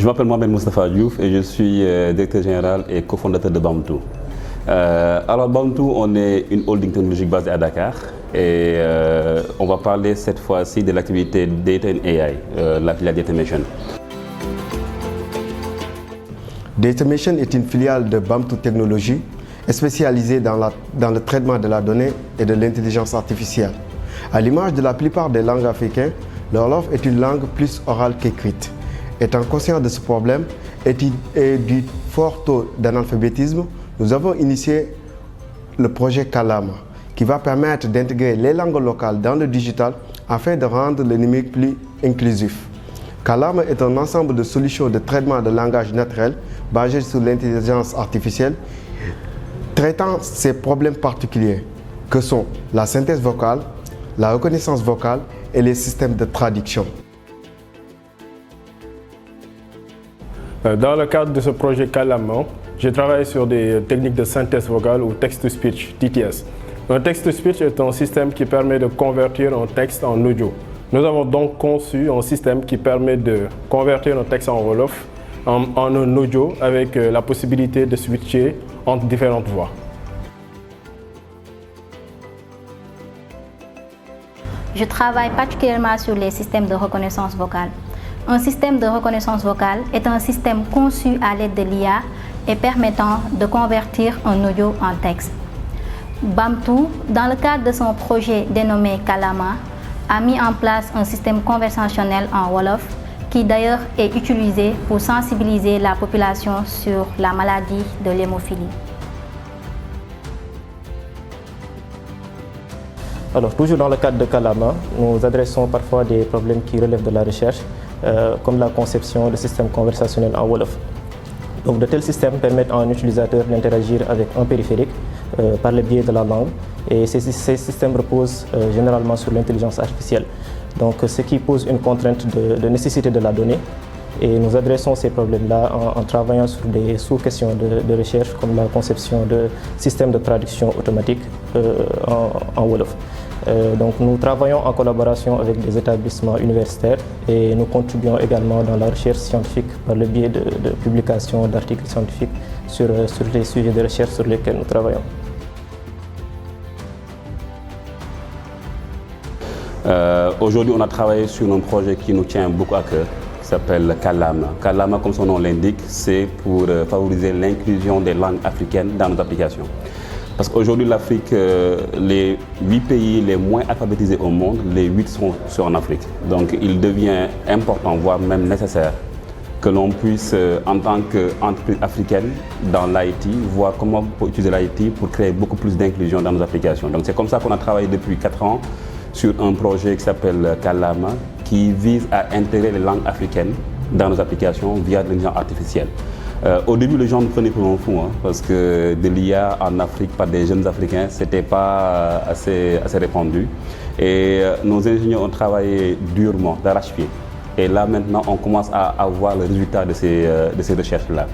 Je m'appelle Mohamed Moustapha Diouf et je suis directeur général et cofondateur de Bamtou. Alors Bamtou, on est une holding technologique basée à Dakar et on va parler cette fois-ci de l'activité Data and AI, la filiale Datamation. Datamation est une filiale de Bamtou Technologies spécialisée dans le traitement de la donnée et de l'intelligence artificielle. À l'image de la plupart des langues africaines, le Wolof est une langue plus orale qu'écrite. Étant conscient de ce problème et du fort taux d'analphabétisme, nous avons initié le projet Kalama, qui va permettre d'intégrer les langues locales dans le digital afin de rendre le numérique plus inclusif. Kalama est un ensemble de solutions de traitement de langage naturel basées sur l'intelligence artificielle, traitant ces problèmes particuliers que sont la synthèse vocale, la reconnaissance vocale et les systèmes de traduction. Dans le cadre de ce projet Kalama, j'ai travaillé sur des techniques de synthèse vocale ou text-to-speech, TTS. Un text-to-speech est un système qui permet de convertir un texte en audio. Nous avons donc conçu un système qui permet de convertir un texte en Wolof en un audio avec la possibilité de switcher entre différentes voix. Je travaille particulièrement sur les systèmes de reconnaissance vocale. Un système de reconnaissance vocale est un système conçu à l'aide de l'IA et permettant de convertir un audio en texte. Bamtou, dans le cadre de son projet dénommé Kalama, a mis en place un système conversationnel en Wolof qui d'ailleurs est utilisé pour sensibiliser la population sur la maladie de l'hémophilie. Alors, toujours dans le cadre de Kalama, nous adressons parfois des problèmes qui relèvent de la recherche, comme la conception de systèmes conversationnels en Wolof. Donc, de tels systèmes permettent à un utilisateur d'interagir avec un périphérique par le biais de la langue, et ces systèmes reposent généralement sur l'intelligence artificielle. Donc, ce qui pose une contrainte de nécessité de la donnée. Et nous adressons ces problèmes-là en travaillant sur des sous-questions de recherche, comme la conception de systèmes de traduction automatique en Wolof. Donc nous travaillons en collaboration avec des établissements universitaires et nous contribuons également dans la recherche scientifique par le biais de publications d'articles scientifiques sur les sujets de recherche sur lesquels nous travaillons. Aujourd'hui, on a travaillé sur un projet qui nous tient beaucoup à cœur, qui s'appelle Kalama. Kalama, comme son nom l'indique, c'est pour favoriser l'inclusion des langues africaines dans nos applications. Parce qu'aujourd'hui, l'Afrique, les 8 pays les moins alphabétisés au monde, les 8 sont en Afrique. Donc il devient important, voire même nécessaire, que l'on puisse, en tant qu'entreprise africaine, dans l'IT, voir comment on peut utiliser l'IT pour créer beaucoup plus d'inclusion dans nos applications. Donc c'est comme ça qu'on a travaillé depuis 4 ans sur un projet qui s'appelle Kalama, qui vise à intégrer les langues africaines dans nos applications via l'intelligence artificielle. Au début, les gens nous prenaient pour un fou, parce que de l'IA en Afrique par des jeunes Africains, ce n'était pas assez répandu. Et nos ingénieurs ont travaillé durement, d'arrache-pied. Et là, maintenant, on commence à avoir le résultat de ces recherches-là.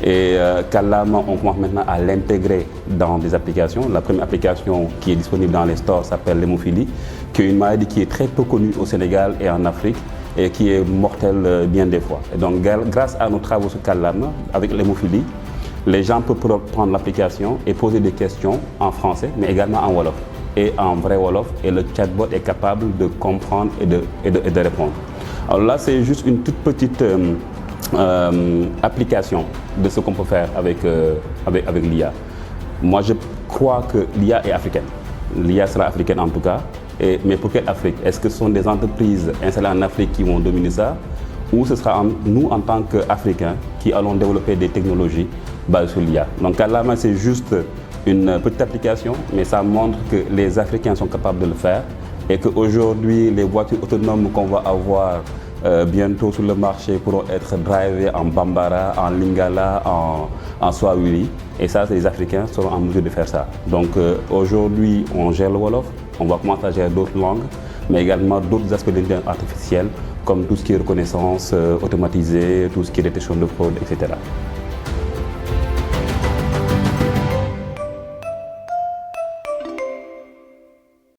Et Kalama, on commence maintenant à l'intégrer dans des applications. La première application qui est disponible dans les stores s'appelle l'hémophilie, qui est une maladie qui est très peu connue au Sénégal et en Afrique, et qui est mortelle bien des fois. Et donc, grâce à nos travaux sur Kalama, avec l'hémophilie, les gens peuvent prendre l'application et poser des questions en français, mais également en Wolof et en vrai Wolof, et le chatbot est capable de comprendre et de répondre. Alors là, c'est juste une toute petite application de ce qu'on peut faire avec l'IA. Moi, je crois que l'IA est africaine. L'IA sera africaine en tout cas. Mais pour quelle Afrique? Est-ce que ce sont des entreprises installées en Afrique qui vont dominer ça? Ou ce sera nous, en tant qu'Africains, qui allons développer des technologies basées sur l'IA? Donc Kalama, c'est juste une petite application, mais ça montre que les Africains sont capables de le faire et qu'aujourd'hui, les voitures autonomes qu'on va avoir bientôt sur le marché pourront être drivées en Bambara, en Lingala, en Swahili. Et ça, les Africains seront en mesure de faire ça. Donc aujourd'hui, on gère le Wolof, on va commencer à gérer d'autres langues, mais également d'autres aspects de l'intelligence artificielle, comme tout ce qui est reconnaissance automatisée, tout ce qui est détection de fraude, etc.